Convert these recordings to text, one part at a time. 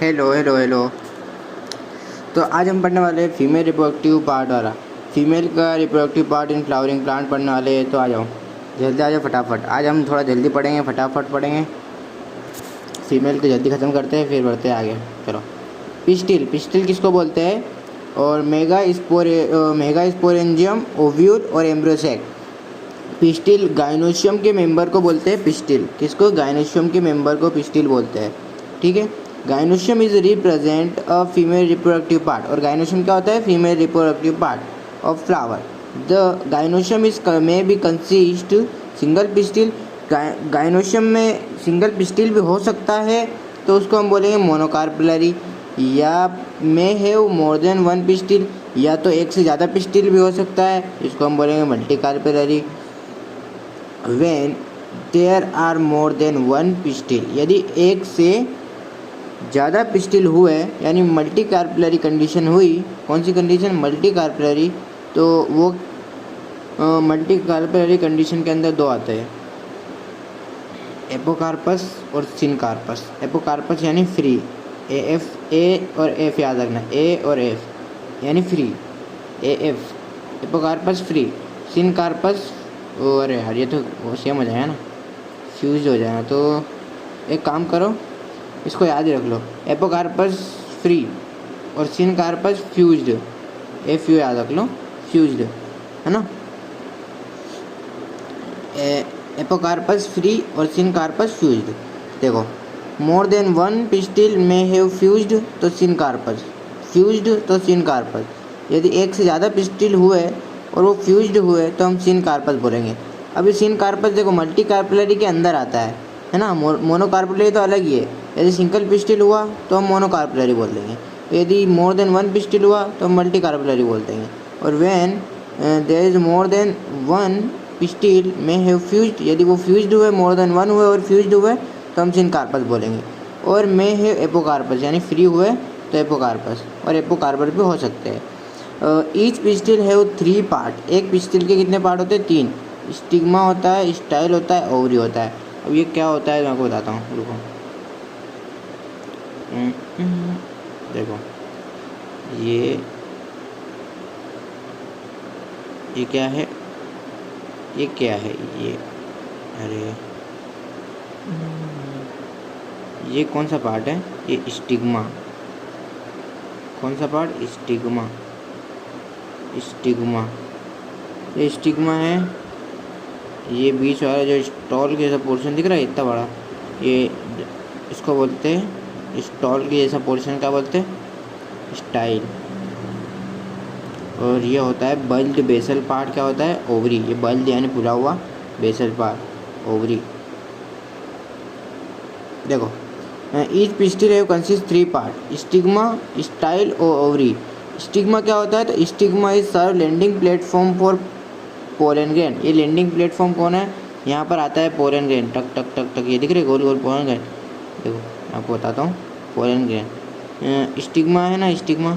Hello hello hello. तो आज हम पढ़ने वाले हैं फीमेल रिप्रोडक्टिव पार्ट वाला, फीमेल का reproductive part in flowering plant पढ़ने वाले हैं। तो आ जाओ, जल्दी आ जाओ फटाफट। आज हम थोड़ा जल्दी पढ़ेंगे, फटाफट पढ़ेंगे। फीमेल को जल्दी ख़त्म करते हैं, फिर बढ़ते हैं आगे। चलो, पिस्टिल, पिस्टिल किसको बोलते हैं? और मेगा स्पोरेंजियम, ओव्यूल और एम्ब्रोसेक। पिस्टिल गाइनोशियम के मेंबर को बोलते हैं पिस्टिल। किसको? गाइनोशियम के मेंबर को पिस्टिल बोलते हैं। ठीक है। Gynoecium is represent a female reproductive part. और गाइनोशियम क्या होता है? Female reproductive part of flower. The gynoecium is may be consist single pistil. Gynoecium में सिंगल पिस्टिल भी हो सकता है, तो उसको हम बोलेंगे मोनोकार्पलरी। या may have more than one pistil, या तो एक से ज़्यादा पिस्टिल भी हो सकता है, इसको हम बोलेंगे मल्टीकार्पलरी। When there are more than one pistil, यदि एक से ज़्यादा पिस्टिल हुए यानी मल्टी कार्पलरी कंडीशन हुई। कौन सी कंडीशन? Multi carpellary. तो वो मल्टी कार्पलरी कंडीशन के अंदर दो आते हैं, एपोकार्पस और सिनकार्पस। एपोकार्पस यानी फ्री, ए और एफ याद रखना, ए और एफ यानी free, A F. Apocarpous free, syncarpous और यार ये तो सेम हो जाएगा ना, फ्यूज हो जाएगा। तो एक काम करो, इसको याद ही रख लो, एपोकार्पस फ्री और सिनकार्पस फ्यूज्ड। एफ यू याद रख लो, फ्यूज्ड है ना। एपोकार्पस फ्री और सिनकार्पस फ्यूज्ड। देखो, मोर देन वन पिस्टिल में हैव फ्यूज्ड तो सिनकार्पस, फ्यूज्ड तो सिनकार्पस। यदि एक से ज़्यादा पिस्टिल हुए और वो फ्यूज्ड हुए तो हम सिनकार्पस बोलेंगे। अभी सिनकार्पस देखो मल्टी कार्पलरी के अंदर आता है ना। मोनोकार्पलरी तो अलग ही है। यदि सिंगल पिस्टिल हुआ तो हम मोनोकार्पलरी बोल देंगे, यदि मोर देन वन पिस्टिल हुआ तो हम मल्टी कार्पलरी बोल देंगे। और when there is more than one pistil में हैव फ्यूज्ड, यदि वो फ्यूज्ड हुए, मोर देन वन हुए और फ्यूज्ड हुए तो हम सिनकार्पस बोलेंगे। और में हैव एपोकार्पस यानी फ्री हुए तो एपोकार्पस, और एपोकार्पस भी हो सकते हैं। Each pistil have three part. एक पिस्टिल के कितने पार्ट होते हैं? तीन। स्टिग्मा होता है, स्टाइल होता है, ओवरी होता है। अब ये क्या होता है मैं आपको बताता हूँ, रुको। देखो ये क्या है? ये क्या है? ये अरे ये कौन सा पार्ट है? ये स्टिग्मा। कौन सा पार्ट? स्टिग्मा। स्टिग्मा, ये स्टिग्मा है। ये बीच वाला जो स्टॉल के जैसा पोर्शन दिख रहा है इतना बड़ा, ये इसको बोलते हैं स्टॉल के जैसा पोर्शन। क्या बोलते हैं? स्टाइल। और ये होता है बल्ड बेसल पार्ट। क्या होता है? ओवरी। ये बल्ड यानी फुला हुआ, बेसल पार्ट ओवरी। देखो, each pistil have consist three part, stigma, style और ओवरी। स्टिग्मा क्या होता है? तो stigma is serve landing platform for pollen grain. ये लैंडिंग प्लेटफॉर्म कौन है? यहाँ पर आता है पोलन ग्रेन। टक टक टक टक ये दिख रहे गोल गोल पोलन ग्रेन। देखो मैं आपको बताता हूँ, पोलन ग्रेन स्टिग्मा है ना, स्टिग्मा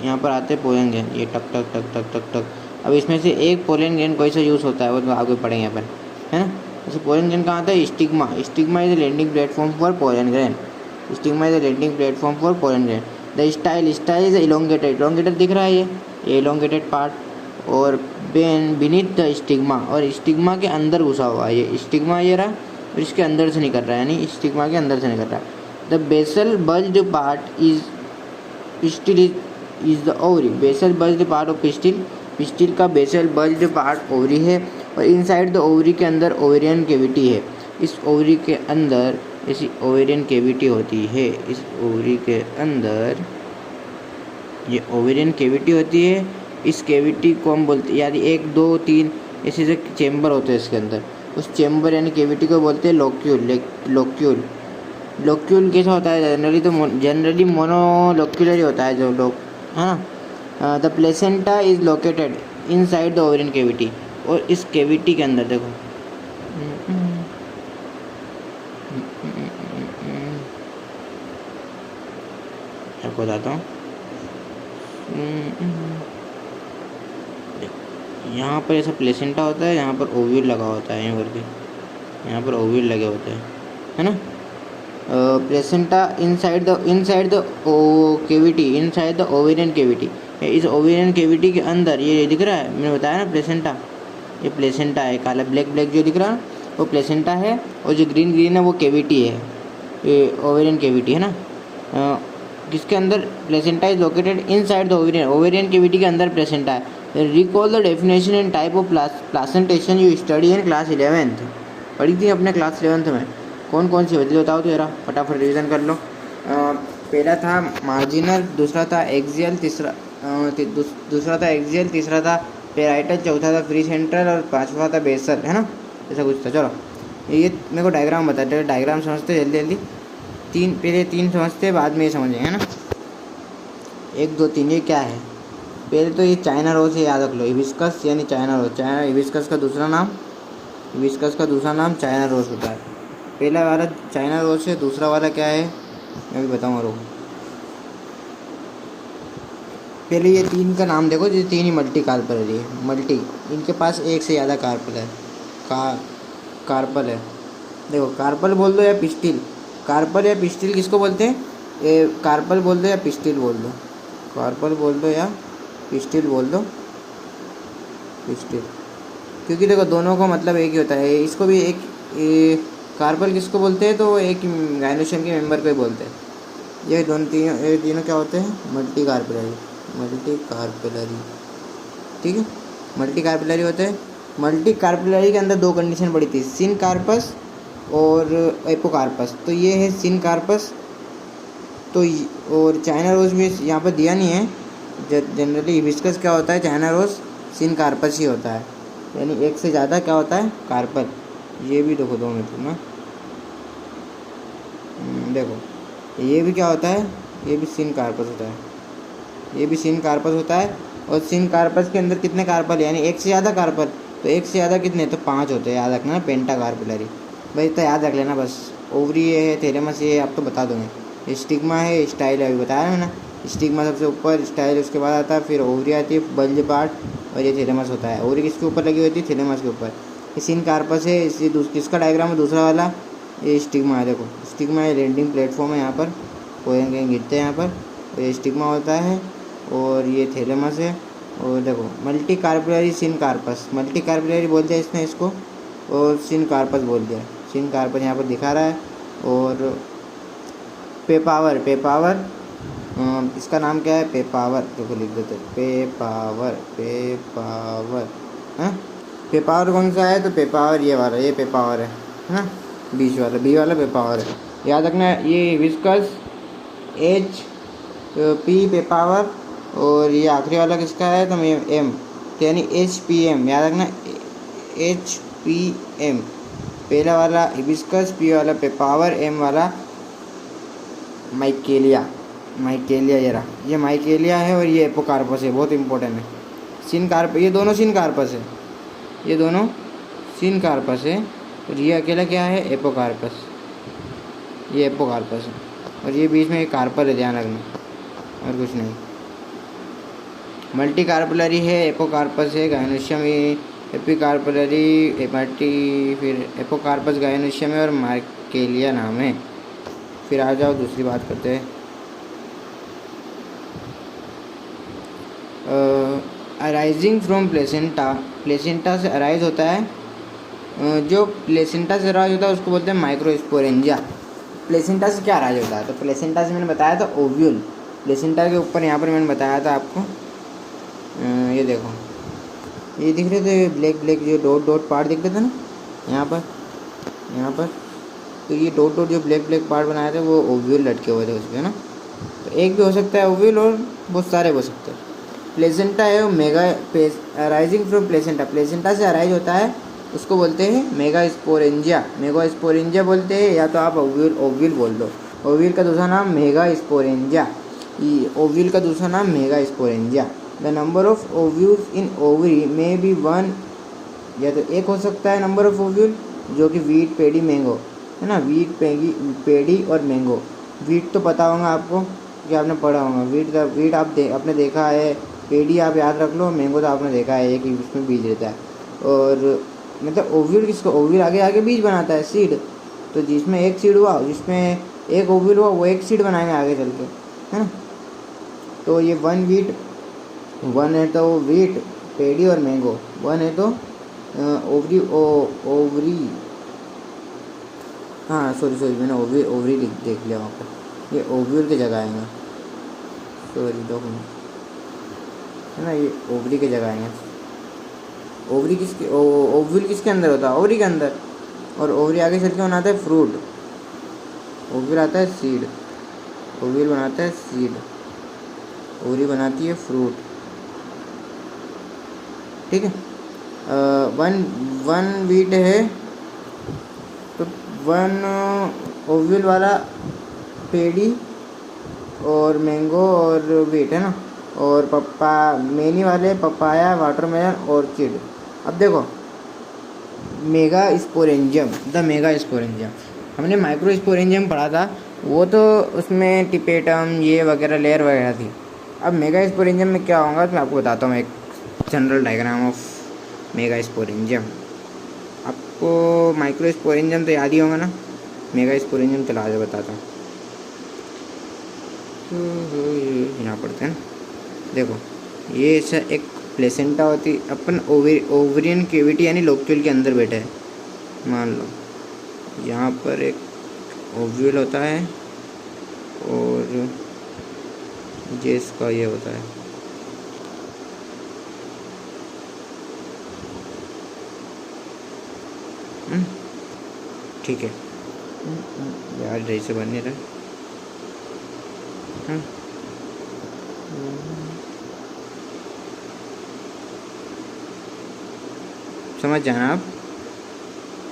यहाँ पर आते हैं पोलन ग्रेन। ये टक टक टक टक टक टक। अब इसमें से एक पोलन ग्रेन कोई सा यूज़ होता है वो तो आगे पढ़ेंगे अपन, है ना। जैसे पोलन ग्रेन कहाँ आता है? Stigma. Stigma is the landing platform for pollen grain. Stigma is the landing platform for pollen grain. The style, style is elongated. Elongated दिख रहा है ये इलोंगेटेड पार्ट। और बीनीथ द स्टिग्मा, और स्टिग्मा के अंदर घुसा हुआ है ये स्टिग्मा, ये रहा, और इसके अंदर से निकल रहा है, यानी स्टिग्मा के अंदर से निकल रहा है। The basal bulged part is pistil is the ovary. Basal bulged part of pistil, pistil का बेसल बल्ज्ड पार्ट ओवरी है। और इनसाइड द ओवरी के अंदर ओवेरियन कैविटी है। इस ओवरी के अंदर ऐसी ओवेरियन कैविटी होती है। इस ओवरी के अंदर ये ओवेरियन कैविटी होती है। इस कैविटी को हम बोलते हैं, यानी एक दो तीन ऐसे से चेम्बर होते हैं इसके अंदर। उस चेम्बर यानी कैविटी को बोलते हैं लोक्यूल। लोक्यूल, लोक्यूल कैसा होता है? जनरली तो जनरली मोनोलोक्यूलर होता है जो लोग, है ना। The placenta is located inside the ovarian cavity. और इस कैविटी के अंदर देखो, आपको बताता हूँ, यहाँ पर ऐसा प्लेसेंटा होता है, यहाँ पर ओव्यूल लगा होता है, यहाँ पर भी यहाँ पर ओव्यूल लगे होते हैं, है ना। Placenta inside the inside the ovarian cavity. इस ओवेरियन कैविटी के अंदर ये दिख रहा है, मैंने बताया ना प्लेसेंटा, ये प्लेसेंटा है, काला ब्लैक ब्लैक जो दिख रहा है वो प्लेसेंटा है, और जो ग्रीन ग्रीन है वो कैविटी है, ये ओवेरियन कैविटी है ना। किसके अंदर? Placenta is located inside the ovarian, ovarian cavity के अंदर प्लेसेंटा है। Recall the definition and type of placentation you study in class 11th। पढ़ी थी अपने क्लास 11th में। कौन कौन सी बदली बताओ तो जरा, फटाफट रिवीजन कर लो। पहला था मार्जिनल, दूसरा था एक्सियल, दूसरा था एक्सियल, तीसरा था पेराइटल, चौथा था फ्री सेंट्रल और पांचवा था बेसल, है ना, ऐसा कुछ था। चलो ये मेरे को डायग्राम बताते, डायग्राम समझते जल्दी जल्दी। पहले तीन समझते, बाद में ये समझेंगे, है ना। 1 2 3 ये क्या है? पहले तो ये चाइना रोज है, याद रख लो। हिबिस्कस यानी चाइना रोज, चाइना हिबिस्कस का दूसरा नाम चाइना रोज होता है। पहला वाला चाइना रोज है, दूसरा वाला क्या है मैं भी बताऊँगा, रुको। पहले ये तीन का नाम देखो, ये तीन ही मल्टी कार्पल है, मल्टी, इनके पास एक से ज़्यादा कार्पल है, कार्पल है। देखो कार्पल बोल दो या पिस्टिल, कार्पल या पिस्टिल किसको बोलते हैं? कार्पल बोल दो या पिस्टिल बोल दो, कार्पल बोल दो या पिस्टिल बोल दो, पिस्टिल, क्योंकि देखो दोनों का मतलब एक ही होता है। इसको भी एक कार्पल किसको बोलते हैं? तो एक गायनोशियम के मेंबर को ही बोलते हैं। ये तीनों क्या होते हैं? मल्टी कार्पेलरी, ठीक है, मल्टी कार्पेलरी होते हैं। मल्टी कार्पेलरी के अंदर 2 कंडीशन पड़ी थी, सिन कार्पस और एपोकार्पस। तो ये है सिन कार्पस, तो और चाइना रोज में यहाँ पर दिया नहीं है। जनरली हिबिस्कस क्या होता है? चाइना रोज सिन कार्पस ही होता है, यानी एक से ज़्यादा क्या होता है? कार्पल। ये भी देखो 2 मिनट ना, देखो ये भी क्या होता है? ये भी सिन कार्पस होता है, ये भी सिन कार्पस होता है। और सिन कार्पस के अंदर कितने कार्पल, यानी एक से ज़्यादा कार्पल, तो एक से ज़्यादा कितने? तो 5 होते हैं, याद रखना ना, पेंटा कार्पेलरी। भाई इतना याद रख लेना बस। ओवरी ये है, थैलेमस ये है, आप तो बता दोगे। स्टिग्मा है, स्टाइल है, अभी बताया है ना। स्टिग्मा सबसे ऊपर, स्टाइल उसके बाद आता है, फिर ओवरी आती है, बल्ज पार्ट, और ये थैलेमस होता है। ओवरी किसके ऊपर लगी होती है? थैलेमस के ऊपर। ये सिन कार्पस है, इसलिए किसका डायग्राम है? दूसरा वाला, ये स्टिग्मा है। देखो स्टिग्मा है, लैंडिंग प्लेटफॉर्म है, यहाँ पर कोई कहीं गिरते हैं यहाँ पर, तो ये स्टिग्मा होता है, और ये थैलेमस है। और देखो मल्टी कार्पेलरी सिन कार्पस, मल्टी कार्पेलरी बोल दिया इसने इसको, और सिन कार्पस बोल दिया। सिन कार्पस यहाँ पर दिखा रहा है। और पेपावर, इसका नाम क्या है? पेपावर, देखो लिख देते, पेपावर, हाँ, पेपावर कौन सा है? तो पेपावर ये वाला, ये पेपावर है ना, बीच वाला, बी वाला पेपावर है, याद रखना। ये हिबिस्कस एच पी पेपावर, और ये आखिरी वाला किसका है? तो एम, यानी HPM, याद रखना, HPM। पहला वाला हिबिस्कस, पी वाला पेपावर, एम वाला माइकेलिया, ये रहा, ये माइकेलिया है, और ये एपोकार्पस है, बहुत इंपॉर्टेंट है। ये दोनों सिन कार्पस है, ये दोनों सिन कार्पस है, और ये अकेला क्या है? एपोकार्पस, ये एपोकार्पस है, और ये बीच में एक कार्पल है, ध्यान रखना, और कुछ नहीं। मल्टी कार्पेलरी है, एपोकार्पस है, गायनोशियम एपिकार्पेलरी, फिर एपोकार्पस गायनोशियम है, और माइकेलिया नाम है। फिर आ जाओ दूसरी बात करते हैं। अराइजिंग फ्रॉम प्लेसेंटा, प्लेसेंटा से अराइज होता है, जो प्लेसेंटा से अराइज होता है उसको बोलते हैं माइक्रोस्पोरेंजिया। प्लेसेंटा से क्या अराइज होता है? तो प्लेसेंटा से मैंने बताया था ओव्यूल, प्लेसेंटा के ऊपर यहाँ पर मैंने बताया था आपको, ये देखो, ये दिख रहे थे ब्लैक ब्लैक जो डॉट डॉट पार्ट दिख रहे थे ना, यहाँ पर, तो ये डॉट डॉट जो ब्लैक ब्लैक पार्ट बनाए थे वो ओव्यूल लटके हुए थे उस पर ना। तो एक भी हो सकता है ओव्यूल, और बहुत सारे हो सकते हैं। प्लेसेंटा है वो mega arising from placenta, placenta से अराइज होता है, उसको बोलते हैं मेगास्पोरेंजिया, बोलते हैं, या तो आप ओव्यूल बोल दो। ओव्यूल का दूसरा नाम मेगास्पोरेंजिया, ओव्यूल का दूसरा नाम megasporangia. The number of ovules in ovary में बी 1, या तो एक हो सकता है नंबर ऑफ ओव्यूल, जो कि वीट, पेडी, मैंगो है ना, वीट, पेडी और मैंगो। वीट तो पता होगा आपको कि आपने पढ़ा होगा, वीट आपने देखा है, पेडी आप याद रख लो, मैंगो तो आपने देखा है, एक उसमें बीज रहता है। और मतलब ओव्यूल किसको? ओव्यूल आगे आगे बीज बनाता है, सीड। तो जिसमें एक सीड हुआ, जिसमें एक ओव्यूल हुआ, वो एक सीड बनाएंगे आगे चल के, है ना। तो ये वन है तो वीट, पेडी और मैंगो। वन है तो ओवरी, हाँ सॉरी मैंने ओवरी देख लिया वहाँ पर, ये ओव्यूल की जगह आएंगे, सॉरी दो मिनट, है ना, ये ओवरी की जगह आएंगे। ओवरी किसके ओव्यूल किसके अंदर होता है? ओवरी के अंदर। और ओवरी आगे चल के बनाता है फ्रूट। ओव्यूल आता है सीड, ओव्यूल बनाता है सीड, ओवरी बनाती है फ्रूट, ठीक है। वन वीट है तो वन ओव्यूल वाला पेडी और मैंगो और वीट, है ना। और मेनी वाले पपाया, वाटरमेलन, ऑर्चिड। अब देखो mega sporangium, the mega sporangium, हमने माइक्रो स्पोरेंजियम पढ़ा था, वो तो उसमें टिपेटम ये वगैरह लेयर वगैरह थी। अब मेगा स्पोरेंजियम में क्या होगा तो मैं आपको बताता हूँ, एक general diagram of mega sporangium. आपको माइक्रो स्पोरेंजियम तो याद ही होगा ना, मेगा स्पोरेंजियम चला आ बताता हूँ। यहाँ पढ़ते हैं, देखो ये ऐसा एक प्लेसेंटा होती, अपन ओवरियन केविटी यानी लोक्यूल के अंदर बैठा है, मान लो यहाँ पर एक ओव्यूल होता है और ये इसका ये होता है, ठीक है यार, सही से बन नहीं रहा। समझ जाना आप,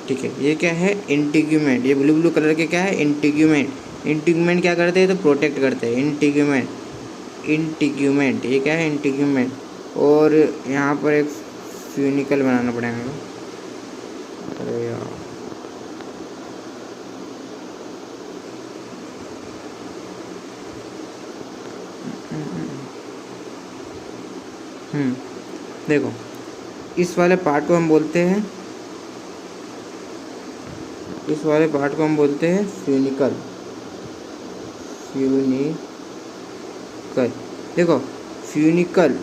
ठीक है। ये क्या है? इंटीग्यूमेंट। ये ब्लू कलर के क्या है? इंटीग्यूमेंट। इंटीग्यूमेंट क्या करते हैं? तो प्रोटेक्ट करते हैं। इंटीग्यूमेंट ये क्या है? इंटीग्यूमेंट। और यहाँ पर एक फ्यूनिकल बनाना पड़ेगा। अरे यार देखो इस वाले पार्ट को हम बोलते हैं, फ्यूनिकल। देखो फ्यूनिकल,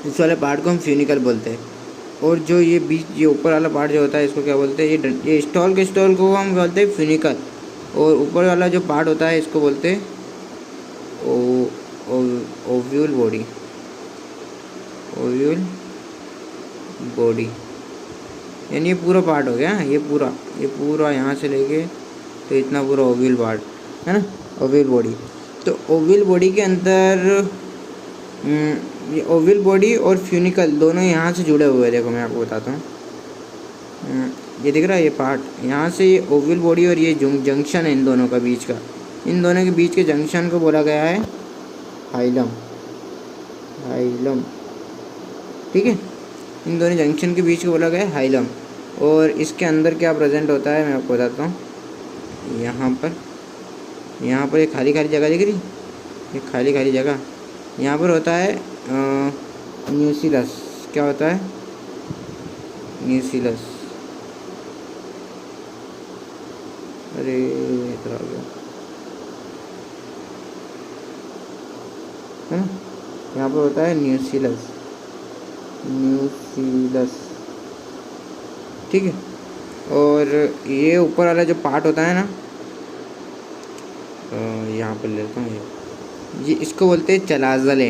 इस वाले पार्ट को हम फ्यूनिकल बोलते हैं। और जो ये बीच, ये ऊपर वाला पार्ट जो होता है, इसको क्या बोलते हैं? ये स्टॉल को हम बोलते हैं फ्यूनिकल। और ऊपर वाला जो पार्ट होता है इसको बोलते हैं ओव्यूल बॉडी। यानी ये पूरा पार्ट हो गया, ये पूरा यहाँ से लेके तो इतना पूरा ओव्यूल पार्ट है ना, ओव्यूल बॉडी। तो ओव्यूल बॉडी के अंदर ये ओव्यूल बॉडी और फ्यूनिकल दोनों यहाँ से जुड़े हुए हैं। देखो मैं आपको बताता हूँ, ये दिख रहा है ये पार्ट, यहाँ से ये ओव्यूल बॉडी और ये जंक्शन है इन दोनों के बीच के जंक्शन को बोला गया है हाइलम, ठीक है। इन दोनों जंक्शन के बीच को बोला गया है हाइलम। और इसके अंदर क्या प्रेजेंट होता है मैं आपको बताता हूँ। यहाँ पर एक खाली जगह दिख रही, ये खाली जगह, यहाँ पर होता है न्यूक्लियस। क्या होता है? न्यूक्लियस। अरे इधर आ गया, है ना, यहाँ पर होता है न्यूक्लियस, ठीक है। और ये ऊपर वाला जो पार्ट होता है ना, यहाँ पर लेता हूँ, ये इसको बोलते हैं चलाज़ल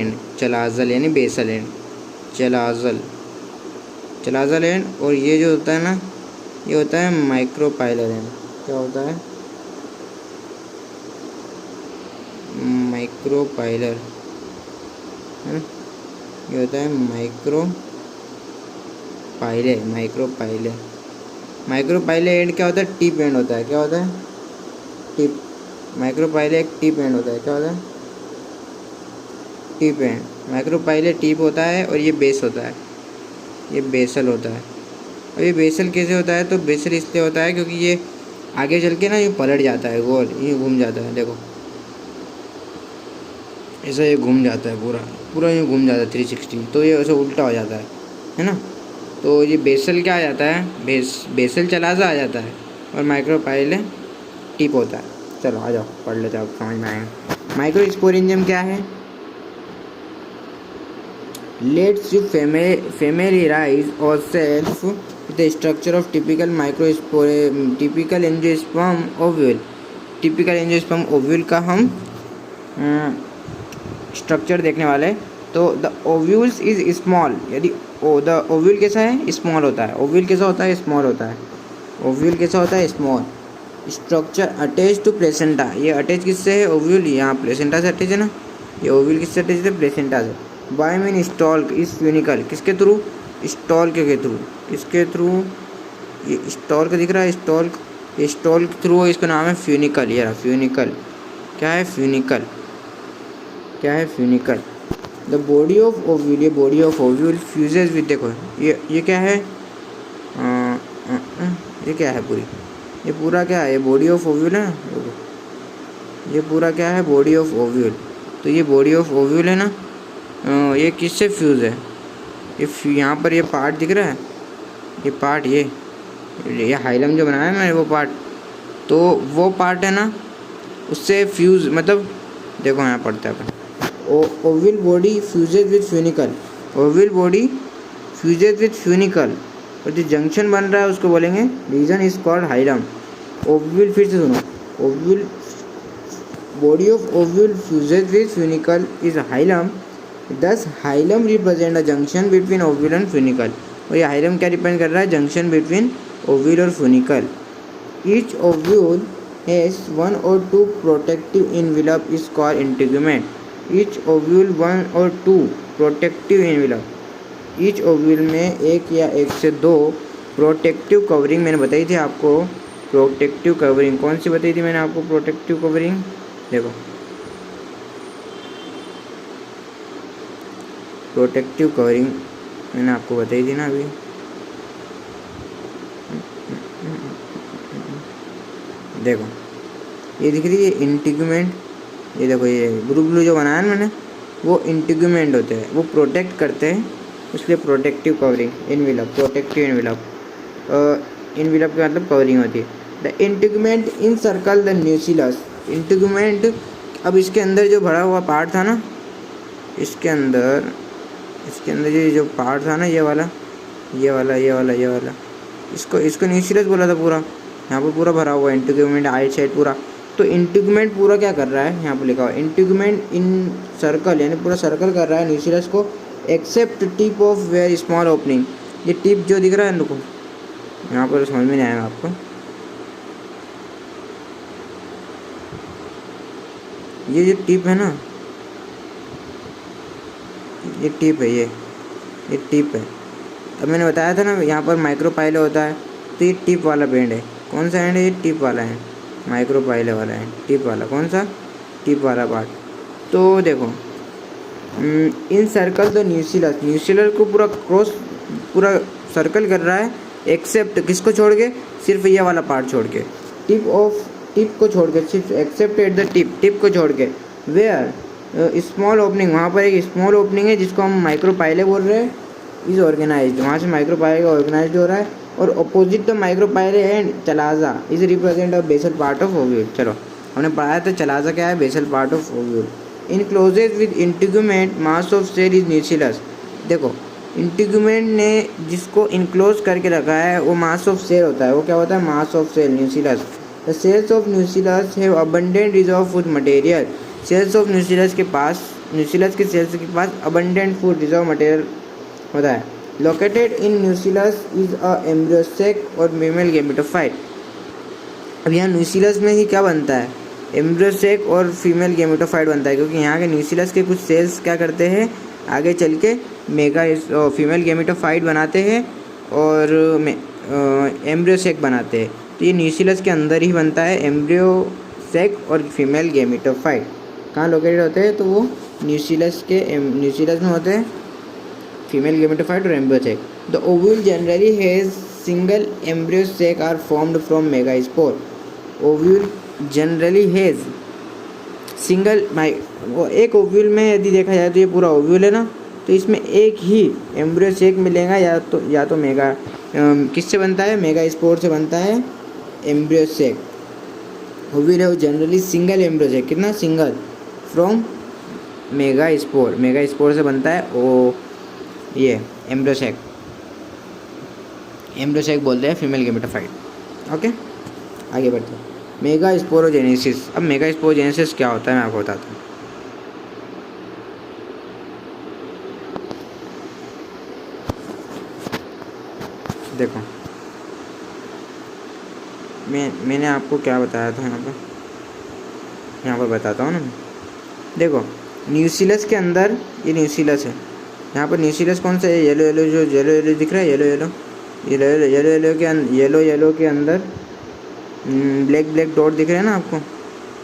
यानी बेसल एंड, चलाज़ल एंड। और ये जो होता है ना, ये होता है माइक्रोपाइलर एंड। क्या होता है? माइक्रोपाइलर, है ना, ये होता है माइक्रोपाइलर एंड। क्या होता है? टिप एंड होता है। क्या होता है? टिप। माइक्रोपाइलर एक टिप एंड होता है। क्या होता है? Tip and. माइक्रोपाइलर टिप होता है और ये बेस होता है, ये बेसल होता है। और ये बेसल कैसे होता है? तो बेसल इसलिए होता है क्योंकि ये आगे चल के ना ये पलट जाता है, गोल ये घूम जाता है। देखो ऐसा ये घूम जाता है, पूरा ये घूम जाता है 360, तो ये ऐसे उल्टा हो जाता है ना। तो ये बेसल क्या आ जाता है? बेसल चलाज़ा आ जाता है और माइक्रोपाइलर टिप होता है। चलो आ जाओ पढ़ लेते हैं, अब समझ में आएगा। माइक्रोस्पोरेंजियम क्या है? Let's you familiarize ourselves with the structure of typical angiosperm ovule। Typical angiosperm ovule का हम स्ट्रक्चर देखने वाले हैं। तो द ओव्यूल्स इज स्मॉल, यदि द ओव्यूल कैसा है? स्मॉल होता है। ओव्यूल कैसा होता है? स्मॉल होता है। ओव्यूल कैसा होता है? Small. Structure attach to placenta, ये अटैच किससे है? ओव्यूल यहाँ प्लेसेंटा से अटैच है ना, ये ओव्यूल किससे अटैच है? प्लेसेंटा से। बाय मीन स्टॉल्क इज फ्यूनिकल, किसके थ्रू? स्टॉल्क के थ्रू। किसके थ्रू? ये स्टॉल्क दिख रहा है, स्टॉल्क, ये स्टॉल्क थ्रू, इसका नाम है फ्यूनिकल। ये रहा फ्यूनिकल। क्या है? फ्यूनिकल। क्या है? Funicle. The body of ovule, ये body of ovule fuses with, देखो ये क्या है? ये क्या है? पूरी, ये पूरा क्या है? ये बॉडी ऑफ ओव्यूल है। ये पूरा क्या है? Body of ovule. तो ये बॉडी ऑफ ओव्यूल है ना, ये किससे फ्यूज़ है? ये यहाँ पर ये पार्ट दिख रहा है, ये पार्ट, ये हाइलम जो बनाया है मैंने, वो पार्ट, तो वो पार्ट है ना, उससे फ्यूज़, मतलब देखो यहाँ पढ़ते हैं अपन। Ovule body fuses with funicle, ovule body fuses with funicle, और जो जंक्शन बन रहा है उसको बोलेंगे, region is called hilum. Ovule, फिर से सुनो, ovule body of ovule fuses with funicle is hilum. Thus hilum represent a junction between ovule and funicle, और ये हाइलम क्या रिप्रेजेंट कर रहा है? जंक्शन बिटवीन ओव्यूल और funicle. Each ovule has one और two protective envelope is called integument. Each ovule one और two protective envelop, each ovule में एक या एक से दो प्रोटेक्टिव कवरिंग मैंने बताई थी आपको। प्रोटेक्टिव कवरिंग कौन सी बताई थी मैंने आपको? प्रोटेक्टिव कवरिंग देखो, प्रोटेक्टिव कवरिंग मैंने आपको बताई थी ना अभी। देखो ये दिख रही है इंटीग्यूमेंट, ये देखो ये ब्लू ब्लू जो बनाया ना मैंने, वो इंटीग्यूमेंट होते हैं, वो प्रोटेक्ट करते हैं, इसलिए protective covering. Envelope, protective envelope, envelope का मतलब कवरिंग होती है। The integument in circle the nucleus, integument, अब इसके अंदर जो भरा हुआ पार्ट था ना, इसके अंदर ये जो पार्ट था ना, ये वाला, इसको न्यूक्लियस बोला था पूरा। यहाँ पर पूरा भरा हुआ इंटीग्यूमेंट, आइट साइड पूरा। तो इंटीग्यूमेंट पूरा क्या कर रहा है? यहाँ पर लिखा हुआ इंटीग्यूमेंट इन सर्कल, यानी पूरा सर्कल कर रहा है न्यूक्लियस को, except tip of very small opening. ये टिप जो दिख रहा है, देखो यहाँ पर समझ में नहीं आएगा आपको, ये जो टिप है ना, ये टिप है, ये टिप है। अब मैंने बताया था ना यहाँ पर माइक्रोपाइले होता है, तो ये टिप वाला बैंड है। कौन सा एंड है? ये टिप वाला है, माइक्रोपाइले वाला है, टिप वाला। कौन सा? टिप वाला पार्ट। तो देखो इन सर्कल द न्यूक्लियस, न्यूक्लियस को पूरा सर्कल कर रहा है, एक्सेप्ट किसको छोड़ के? सिर्फ ये वाला पार्ट छोड़ के, टिप को छोड़ के, सिर्फ एक्सेप्ट एट द टिप को छोड़ के। वेयर स्मॉल ओपनिंग, वहाँ पर एक स्मॉल ओपनिंग है जिसको हम माइक्रोपाइले बोल रहे हैं, इज ऑर्गेनाइज्ड, वहाँ से माइक्रोपाइले ऑर्गेनाइज्ड हो रहा है। और opposite the micropyle end chalaza is represent a basal part of ovule. चलो हमने पढ़ाया था चलाजा क्या है? Basal part of ovule. Encloses with integument, mass of cell is nucleus. देखो इंटीग्यूमेंट ने जिसको इनक्लोज करके रखा है वो मास ऑफ सेल होता है। वो क्या होता है? Mass of cell, nucleus. The cells of nucleus have abundant reserve food material. Cells of nucleus के पास, न्यूक्लियस के सेल्स के पास अबंडेंट फूड रिजर्व मटेरियल होता है। Located in nucleus is a embryo sac और फीमेल गैमेटोफाइट। अब यहाँ न्यूक्लियस में ही क्या बनता है? एम्ब्रियो सेक और फीमेल गैमेटोफाइट बनता है, क्योंकि यहाँ के न्यूक्लियस के कुछ सेल्स क्या करते हैं, आगे चल के फीमेल गैमेटोफाइट बनाते हैं और एम्ब्रियो सेक बनाते हैं। तो ये न्यूक्लियस के अंदर ही बनता है, एम्ब्रियो सेक और फीमेल गैमेटोफाइट। कहाँ लोकेटेड होते हैं? तो वो न्यूक्लियस में होते हैं, फीमेल गैमेटोफाइट और embryo sac. The ovule generally has single embryo sac are formed from megaspore. Ovule generally has single, एक ओव्यूल में यदि देखा जाए तो ये पूरा ओव्यूल है ना, तो इसमें एक ही एम्ब्रियो सेक मिलेगा, या तो किससे बनता है? मेगास्पोर से बनता है एम्ब्रियो सेक। ओव्यूल है वो जनरली सिंगल एम्ब्रियो है, कितना सिंगल, फ्रॉम मेगास्पोर, मेगास्पोर से बनता है वो ये एम्ब्रियोसेक, एम्ब्रियोसेक बोलते हैं फीमेल गेमेटोफाइट। ओके आगे बढ़ते हैं। मेगास्पोरोजेनेसिस। अब मेगास्पोरोजेनेसिस क्या होता है मैं आपको बताता हूँ। देखो मैंने आपको क्या बताया था यहाँ पर बताता हूँ ना। देखो न्यूक्लियस के अंदर, ये न्यूक्लियस है, यहाँ पर न्यूक्लियस कौन सा है, येलो येलो, जो येलो येलो दिख रहा है, येलो येलो, येलो के अंदर ब्लैक ब्लैक डॉट दिख रहे हैं ना आपको,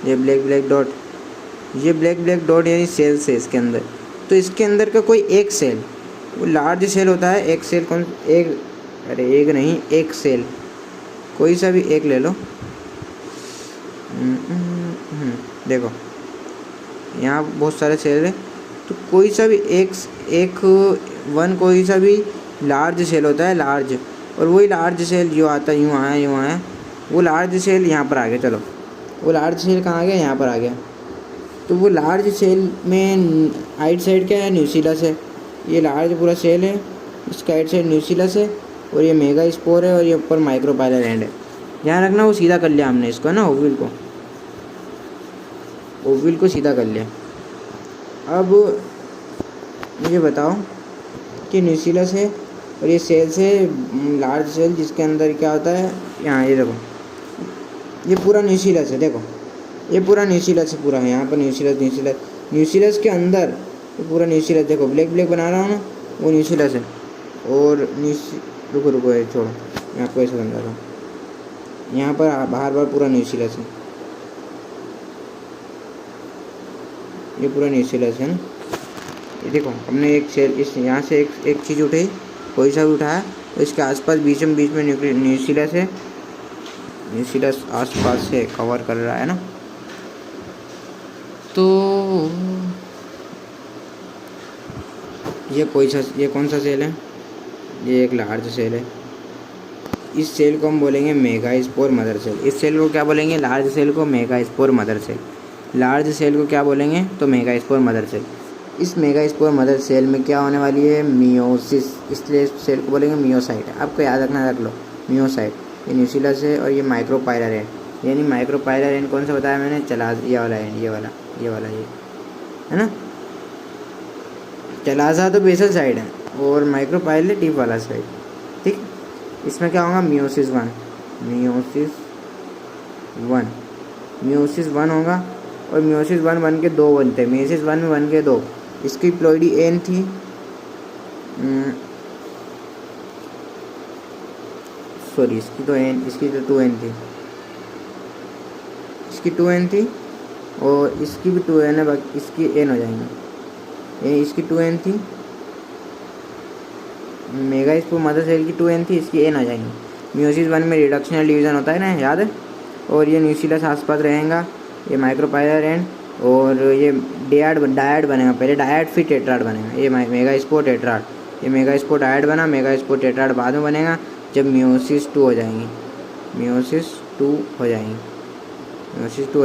ये ब्लैक ब्लैक डॉट, ये ब्लैक ब्लैक डॉट यानी सेल्स है इसके अंदर। तो इसके अंदर का कोई एक सेल, वो लार्ज सेल होता है, एक सेल कौन, एक, अरे एक नहीं, एक सेल, कोई सा भी एक ले लो। देखो यहाँ बहुत सारे सेल है, तो कोई सा भी एक वन कोई सा भी लार्ज सेल होता है, लार्ज, और वही लार्ज सेल जो आता है, यूँ आया, वो लार्ज सेल यहाँ पर आ गया। चलो वो लार्ज सेल कहाँ आ गया, यहाँ पर आ गया। तो वो लार्ज सेल में आइट साइड क्या है, न्यूक्लियस है, ये लार्ज पूरा सेल है, इसका आइट साइड न्यूक्लियस है, और ये मेगास्पोर है, और ये ऊपर माइक्रोपाइलर एंड है। ध्यान रखना वो सीधा कर लिया हमने इसको ना, ओव्यूल को सीधा कर लिया। अब मुझे बताओ कि न्यूक्लियस है और ये सेल्स है, लार्ज सेल, जिसके अंदर क्या होता है, यहाँ ये देखो, ये पूरा न्यूक्लियस है, देखो ये पूरा न्यूक्लियस है, पूरा यहाँ पर न्यूक्लियस के अंदर ये पूरा न्यूक्लियस, देखो ब्लैक ब्लैक बना रहा हूँ ना, वो न्यूक्लियस है। और रुको ये छोड़ो, मैं आपको ऐसे समझाता हूँ। यहाँ पर बाहर पूरा न्यूक्लियस है, ये पूरा न्यूक्लियस है ना। ये देखो हमने एक सेल, इस यहाँ से एक चीज़ उठाई, कोई सा भी उठाया, तो इसके आसपास बीच में न्यूक्लियस है, न्यूक्लियस आसपास से कवर कर रहा है ना। तो ये कौन सा सेल है, ये एक लार्ज सेल है। इस सेल को हम बोलेंगे मेगास्पोर मदर सेल। इस सेल को क्या बोलेंगे, लार्ज सेल को megaspore mother cell. Large cell को क्या बोलेंगे, तो मेगास्पोर मदर सेल। इस मेगास्पोर मदर सेल में क्या होने वाली है, मियोसिस, इसलिए इस सेल को बोलेंगे मियोसाइट। आपको याद रखना, रख लो मियोसाइट। ये न्यूक्लियस है और ये माइक्रोपाइलर है, यानी माइक्रोपाइलर एंड कौन सा बताया मैंने, चला, ये वाला है, ये है ना। चलाजा तो बेसल साइड है और माइक्रोपाइलर टिप वाला साइड, ठीक। इसमें क्या होगा, मियोसिस वन होगा, और मियोसिस वन बन के दो बनते हैं, मियोसिस वन में बन के दो। इसकी प्लॉइडी एन थी, सॉरी इसकी तो 2n थी, इसकी 2n थी, और इसकी भी 2n है, बाकी इसकी n हो जाएंगी। ये इसकी 2n थी, मेगास्पोर मदर सेल की 2n थी, इसकी n हो जाएंगी। मियोसिस वन में रिडक्शनल डिवीज़न होता है ना, याद है। और ये न्यूक्लियस आसपास रहेगा, ये माइक्रोपाइलर एंड, और ये डायड बनेगा, पहले डायड फिर टेट्राड बनेगा। ये मेगास्पोर टेट्राड, ये मेगास्पोर डायड बना, मेगास्पोर टेट्राड बाद में बनेगा जब मियोसिस 2 हो जाएंगी, मियोसिस 2 हो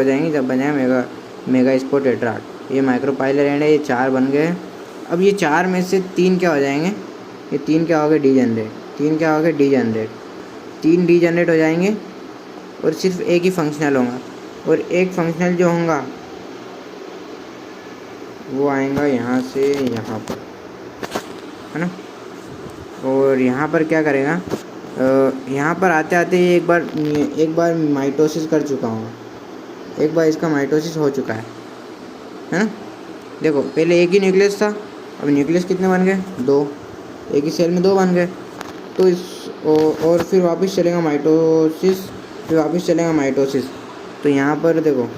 जाएंगी जब बन जाएगा मेगास्पोर टेट्राड। ये माइक्रोपाइलर एंड है, ये 4 बन गए। अब ये 4 में से 3 क्या हो जाएंगे, ये 3 क्या हो गए, डीजनरेट। 3 डीजनरेट हो जाएंगे और सिर्फ एक ही फंक्शनल होगा, और एक फंक्शनल जो होगा वो आएगा यहाँ से यहाँ पर, है ना। और यहाँ पर क्या करेगा, यहाँ पर आते आते एक बार माइटोसिस कर चुका हूँ, एक बार इसका माइटोसिस हो चुका है ना। देखो पहले एक ही न्यूक्लियस था, अब न्यूक्लियस कितने बन गए, 2, एक ही सेल में 2 बन गए। तो और फिर वापस चलेगा माइटोसिस, तो यहाँ पर देखो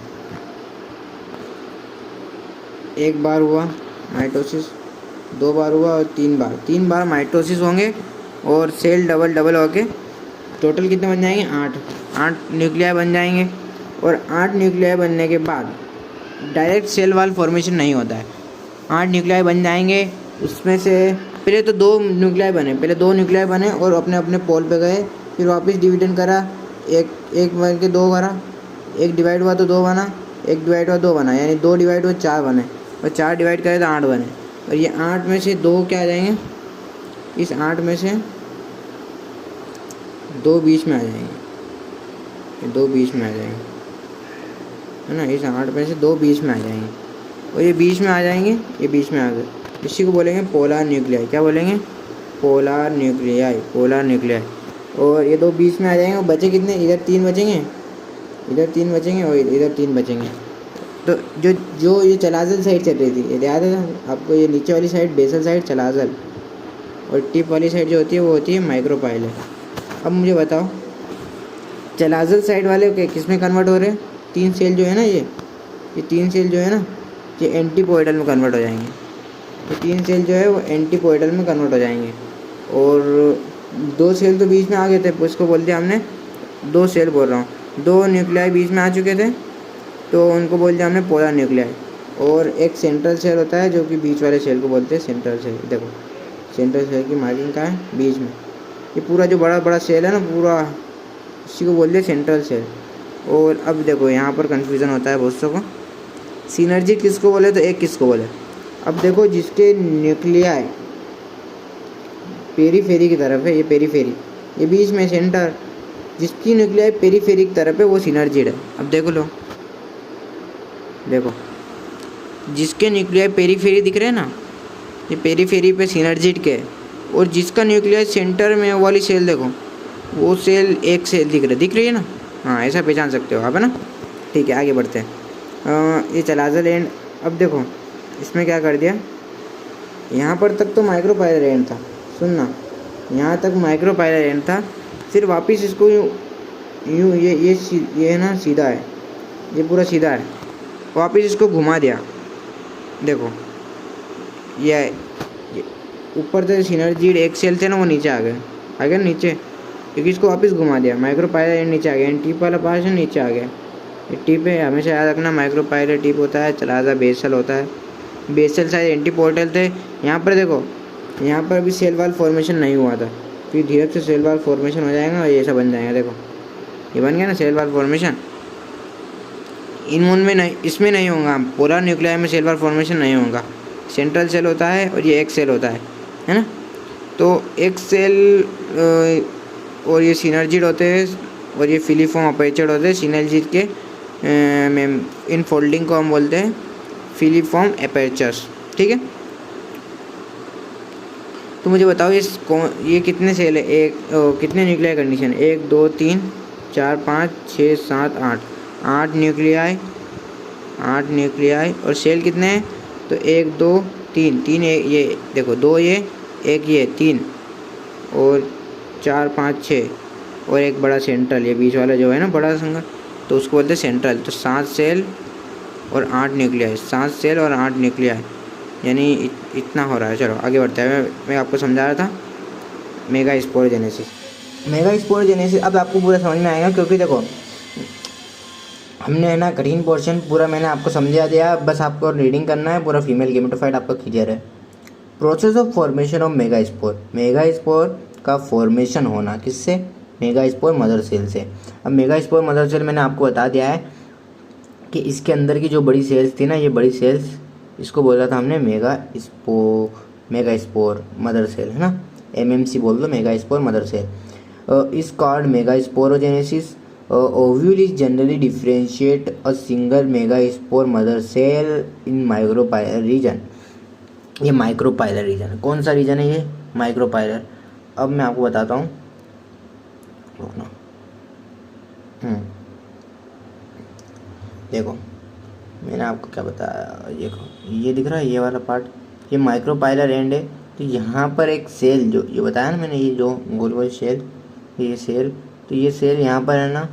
एक बार हुआ माइटोसिस, 2 बार हुआ और 3 बार माइटोसिस होंगे, और सेल डबल होके टोटल कितने बन जाएंगे, 8 न्यूक्लियाई बन जाएंगे। और 8 न्यूक्लियाई बनने के बाद डायरेक्ट सेल वाल फॉर्मेशन नहीं होता है, 8 न्यूक्लियाई बन जाएंगे, उसमें से पहले तो 2 न्यूक्लियाई बने और अपने पोल पे गए, फिर वापस डिविजन करा, एक बन के 2 करा, 1 डिवाइड हुआ तो 2 बना, 1 डिवाइड हुआ 2 बना, यानी 2 डिवाइड हुआ 4 बने, और 4 डिवाइड करें तो 8 बने। और ये 8 में से 2 क्या आ जाएंगे, इस 8 में से 2 बीच में आ जाएंगे, ये 2 बीच में आ जाएंगे, है ना। इस 8 में से 2 बीच में आ जाएंगे, और ये बीच में आ जाएंगे, ये बीच में आ गए। इसी को बोलेंगे पोलर न्यूक्लियाई। क्या बोलेंगे? Polar nuclei, polar nuclei. और ये 2 बीच में आ जाएंगे, और बचे कितने? इधर 3 बचेंगे, इधर 3 बचेंगे, और इधर 3 बचेंगे। तो जो जो ये चलाजल साइड चल रही थी, ये याद है आपको? ये नीचे वाली साइड बेसल साइड चलाजल, और टिप वाली साइड जो होती है वो होती है माइक्रोपाइलर। अब मुझे बताओ, चलाजल साइड वाले किस में कन्वर्ट हो रहे हैं? 3 सेल जो है ना, ये 3 सेल जो है ना, ये एंटीपोइडल में कन्वर्ट हो जाएंगे। ये 3 सेल जो है वो एंटीपोइडल में कन्वर्ट हो जाएंगे। और 2 सेल तो बीच में आ गए थे, उसको बोल दिया हमने, 2 सेल बोल रहा हूँ, 2 न्यूक्लियाई बीच में आ चुके थे, तो उनको बोल दिया हमने पोलर न्यूक्लियाई। और एक सेंट्रल सेल होता है जो कि बीच वाले सेल को बोलते हैं सेंट्रल सेल। देखो सेंट्रल सेल की मार्किंग कहाँ है? बीच में। ये पूरा जो बड़ा बड़ा सेल है ना, पूरा इसी को बोलते हैं सेंट्रल सेल। और अब देखो यहाँ पर कन्फ्यूज़न होता है बहुत को, सिनर्जी किसको बोले तो एक किसको बोले। अब देखो जिसके न्यूक्लियाई पेरीफेरी की तरफ है, ये पेरीफेरी, ये बीच में सेंटर, जिसकी न्यूक्लियाई पेरीफेरी की तरफ है वो सिनर्जिड है। अब देखो लो, देखो जिसके न्यूक्लियाई पेरीफेरी दिख रहे हैं ना, ये पेरीफेरी पे सिनर्जिड के है, और जिसका न्यूक्लियाई सेंटर में वाली सेल देखो, वो सेल एक सेल दिख रही है ना। हाँ, ऐसा पहचान सकते हो आप, है ना। ठीक है, आगे बढ़ते हैं। ये चलाजल एंड, अब देखो इसमें क्या कर दिया, यहाँ पर तक तो माइक्रोपाइलर एंड था, सुनना, यहाँ तक माइक्रोपाइलर एंड था, फिर वापस इसको यूँ ये है ना सीधा है, ये पूरा सीधा है, वापस इसको घुमा दिया। देखो ये ऊपर से सिनर्जिड एक सेल थे ना, वो नीचे आ गए नीचे, क्योंकि इसको वापस घुमा दिया। माइक्रोपाइलर एंड नीचे आ गया, टिप वाला पार्ट है नीचे आ गया। ये टिप है, हमेशा याद रखना, माइक्रोपाइलर टिप होता है, चलाजा बेसल होता है। बेसल साइड एंटीपोर्टल थे। यहाँ पर देखो, यहाँ पर भी सेल वाल फॉर्मेशन नहीं हुआ था, फिर धीरे से सेल वाल फॉर्मेशन हो जाएगा और ये ऐसा बन जाएगा। देखो ये बन गया ना सेल वाल फॉर्मेशन। इनमें में नहीं, इसमें नहीं होगा, पोलर न्यूक्लियाई में सेल वाल फॉर्मेशन नहीं होगा। सेंट्रल सेल होता है और ये एक सेल होता है ना। तो एक सेल और ये सिनर्जिड होते हैं, और ये फिलीफॉर्म अपर्चर होते हैं। सिनर्जिड के इन फोल्डिंग को हम बोलते हैं फिलीफॉर्म अपर्चर्स, ठीक है। तो मुझे बताओ ये कितने सेल है, कितने न्यूक्लियाई कंडीशन? 1 2 3 4 5 6 7 8 nuclei, 8 nuclei. और सेल कितने हैं? तो 1 2 3 ये देखो, 2 ये, 1 ये, 3 और 4 5 6 और एक बड़ा सेंट्रल, ये बीच वाला जो है ना बड़ा संगा, तो उसको बोलते हैं सेंट्रल। तो 7 सेल और 8 न्यूक्लियाई, 7 सेल और 8 न्यूक्लियाई, यानी इतना हो रहा है। चलो आगे बढ़ते हैं। मैं आपको समझा रहा था मेगा स्पोरोजेनेसिस। मेगा स्पोरोजेनेसिस अब आपको पूरा समझ में आएगा, क्योंकि देखो हमने है ना कठिन पोर्शन पूरा मैंने आपको समझा दिया, बस आपको रीडिंग करना है, पूरा फीमेल गेमेटोफाइट आपका क्लियर है। Process of formation of mega spore, mega spore का फॉर्मेशन होना किससे? मेगा स्पोर मदर सेल से। अब मेगा स्पोर मदर सेल मैंने आपको बता दिया है कि इसके अंदर की जो बड़ी सेल्स थी ना, ये बड़ी सेल्स, इसको बोला था हमने मेगा स्पोर मदर सेल, है ना। MMC बोल दो, mega spore mother cell. Is called megasporogenesis. Ovule is generally differentiate a single mega spore mother cell in micropylar region. ये माइक्रोपाइलर रीजन है। कौन सा रीजन है ये? माइक्रोपाइलर। अब मैं आपको बताता हूँ, रुकना। देखो मैंने आपको क्या बताया, ये दिख रहा है, ये वाला पार्ट, ये माइक्रोपाइलर एंड है। तो यहाँ पर एक सेल, जो ये बताया ना मैंने, ये जो गोल गोल सेल, ये सेल, तो ये सेल यहाँ पर है ना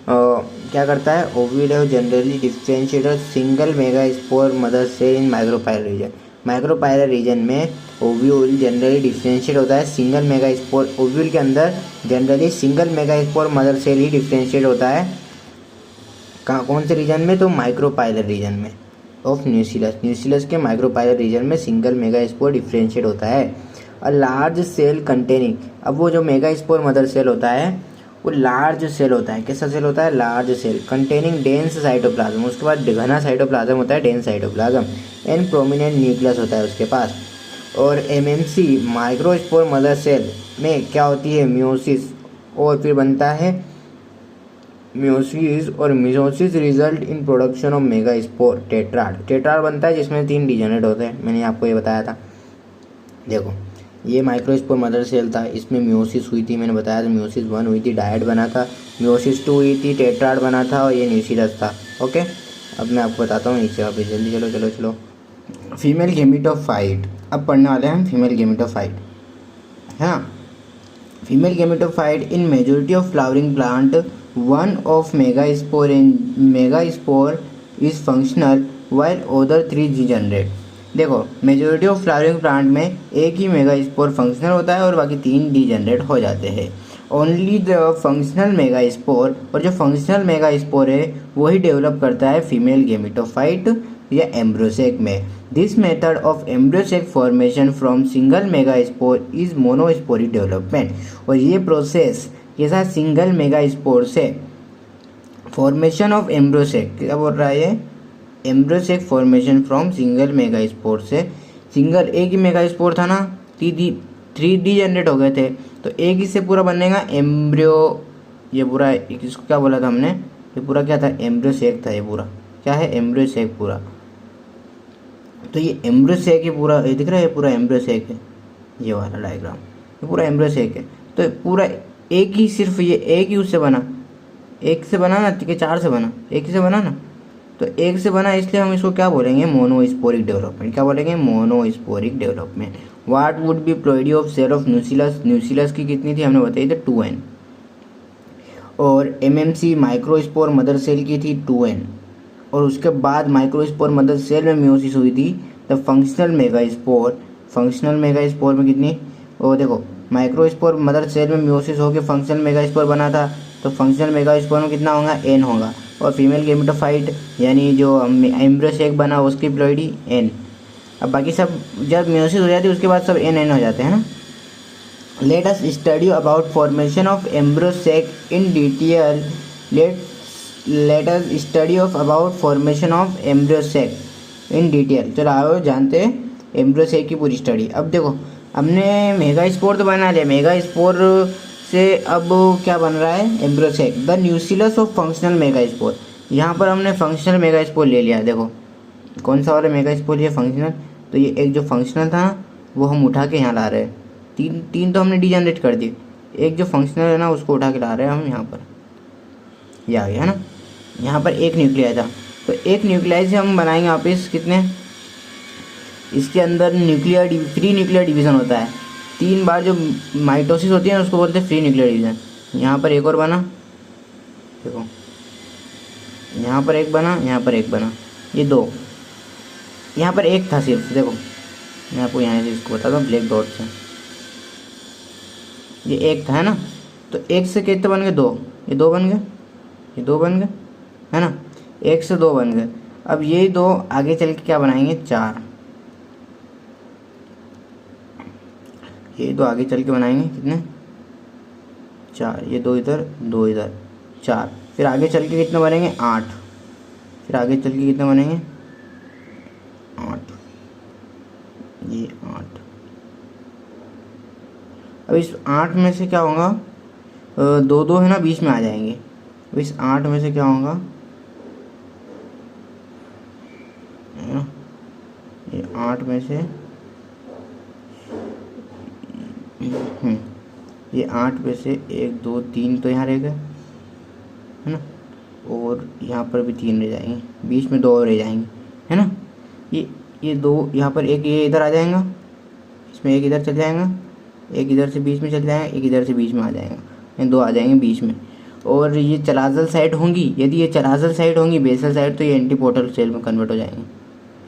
क्या करता है? ओव्यूल है generally differentiate single mega spore mother cell in micropylar region. Micropylar region में ओव्यूल जनरली डिफरेंशिएट होता है सिंगल मेगा स्पोर। ओव्यूल के अंदर generally single mega spore mother cell ही डिफरेंशिएट होता है। कौन से रीजन में? तो माइक्रोपाइलर रीजन में ऑफ न्यूक्लियस के माइक्रोपाइलर रीजन में सिंगल मेगा स्पोर डिफरेंशिएट होता है। अ लार्ज सेल कंटेनिंग, अब वो जो मेगा स्पोर मदर सेल होता है वो लार्ज सेल होता है। कैसा सेल होता है? Large cell containing dense cytoplasm. उसके बाद घना साइटोप्लाज्म होता है, dense cytoplasm. And prominent nucleus होता है उसके पास। और एमएमसी माइक्रोस्पोर मदर सेल में क्या होती है? म्योसिस, और फिर बनता है म्योसिस, और meiosis result in production of megaspore tetrad. Tetrad बनता है जिसमें 3 डीजेनरेट होते हैं, मैंने आपको ये बताया था। देखो ये माइक्रोस्पोर मदर सेल था, इसमें म्योसिस हुई थी, मैंने बताया था। म्योसिस 1 हुई थी, डायड बना था। म्योसिस 2 हुई थी, टेट्राड बना था, और ये न्यूक्लियस था। ओके, अब मैं आपको बताता हूँ नीचे वापस जल्दी। चलो चलो चलो, फीमेल गेमेटोफाइट। अब पढ़ने वाले हैं हम फीमेल गेमेटोफाइट, है ना। Female gametophyte in majority of flowering plant one of megaspore is functional while other 3 degenerate. देखो मेजोरिटी ऑफ फ्लावरिंग प्लांट में एक ही मेगास्पोर फंक्शनल होता है और बाकी 3 डीजेनरेट हो जाते हैं। ओनली द फंक्शनल मेगास्पोर, और जो फंक्शनल मेगास्पोर है वही डेवलप करता है फीमेल गेमेटोफाइट या एम्ब्रोसेक में। This method of embryo sac formation from single megaspore is monosporic development. और ये प्रोसेस के साथ सिंगल मेगास्पोर से फॉर्मेशन ऑफ एम्ब्रोसेक, क्या बोल रहा है ये? Embryo sac formation from single megaspore से, सिंगल एक ही मेगास्पोर था ना, 3 डीजेनरेट हो गए थे, तो एक ही से पूरा बनेगा एम्ब्रियो। ये पूरा इसको क्या बोला था हमने? ये पूरा क्या था? एम्ब्रोसेक था। ये पूरा क्या है? एम्ब्रोसेक पूरा। तो ये एम्ब्रोसेक ही पूरा, ये दिख रहा है, ये पूरा एम्ब्रोसेक है, ये वाला डायग्राम, ये पूरा एम्ब्रोसेक है। तो पूरा एक ही, सिर्फ ये एक ही उससे बना, एक से बना ना कि 4 से बना? एक ही से बना ना, तो एक से बना, इसलिए हम इसको क्या बोलेंगे? Monosporic development. क्या बोलेंगे? Monosporic development. What would be ploidy of cell of nucellus? Nucellus की कितनी थी हमने बताई थी? 2n। और एमएमसी माइक्रोस्पोर मदर सेल की थी 2n। और उसके बाद माइक्रोस्पोर मदर सेल में म्योसिस हुई थी। The functional megaspore, functional megaspore में कितनी? वो देखो माइक्रोस्पोर मदर सेल में म्योसिस होकर फंक्शनल मेगास्पोर बना था, तो फंक्शनल मेगास्पोर में कितना होगा? n होगा। और फीमेल गेमेटोफाइट यानी जो एम्ब्रोसेक बना उसकी प्लॉइडी n। अब बाकी सब जब म्योसिस हो जाती है उसके बाद सब n हो जाते हैं ना। Let us study about formation of embryo sac in detail. Let us study of about formation of embryo sac in detail. चलो आओ जानते हैं एम्ब्रोसेक की पूरी स्टडी। अब देखो हमने मेगास्पोर तो बना लिया, मेगास्पोर से अब क्या बन रहा है? Embryo sac, the nucellus of functional megaspore. यहाँ पर हमने फंक्शनल मेगास्पोर ले लिया। देखो कौन सा वाला मेगास्पोर? ये फंक्शनल। तो ये एक जो फंक्शनल था वो हम उठा के यहाँ ला रहे हैं। तीन तो हमने डीजेनरेट कर दिए, एक जो फंक्शनल है ना उसको उठा के ला रहे हैं हम यहाँ पर। ये आ गया है ना। यहाँ पर एक न्यूक्लियाई था, तो एक न्यूक्लियाई से हम बनाएंगे वापस कितने? इसके अंदर फ्री न्यूक्लियर डिवीज़न होता है। 3 बार जो माइटोसिस होती है उसको बोलते हैं फ्री न्यूक्लियर डिवीज़न। यहाँ पर एक और बना, देखो यहाँ पर एक बना, यहाँ पर एक बना, ये 2। यहाँ पर एक था सिर्फ, देखो मैं आपको यहाँ से इसको बताता हूँ ब्लैक डॉट से। ये एक था, है ना। तो एक से कितने बन गए? 2। ये 2 बन गए, ये 2 बन गए, है ना। एक से 2 बन गए। अब ये 2 आगे चल के क्या बनाएंगे? 4। ये 2 आगे चल के बनाएंगे कितने? 4। ये 2 इधर, 2 इधर, 4। फिर आगे चल के कितने बनेंगे? 8। फिर आगे चल के कितने बनेंगे? 8। ये 8। अब इस 8 में से क्या होगा? 2 है ना, बीच में आ जाएंगे। अब इस 8 में से क्या होगा? ये 8 में से ये 8 में से 1 2 3 तो यहाँ रह गए, है ना। और यहाँ पर भी 3 रह जाएंगे, बीच में 2 और रह जाएंगे, है ना। ये 2 यहाँ पर, एक ये इधर आ जाएगा, इसमें एक इधर चल जाएगा, एक इधर से बीच में चल जाएगा, एक इधर से बीच में आ जाएगा, ये 2 आ जाएंगे बीच में। और ये चलाजल साइड होंगी, यदि ये चलाजल साइड होंगी बेसल साइड, तो ये एंटीपोर्टल सेल में कन्वर्ट हो जाएंगे,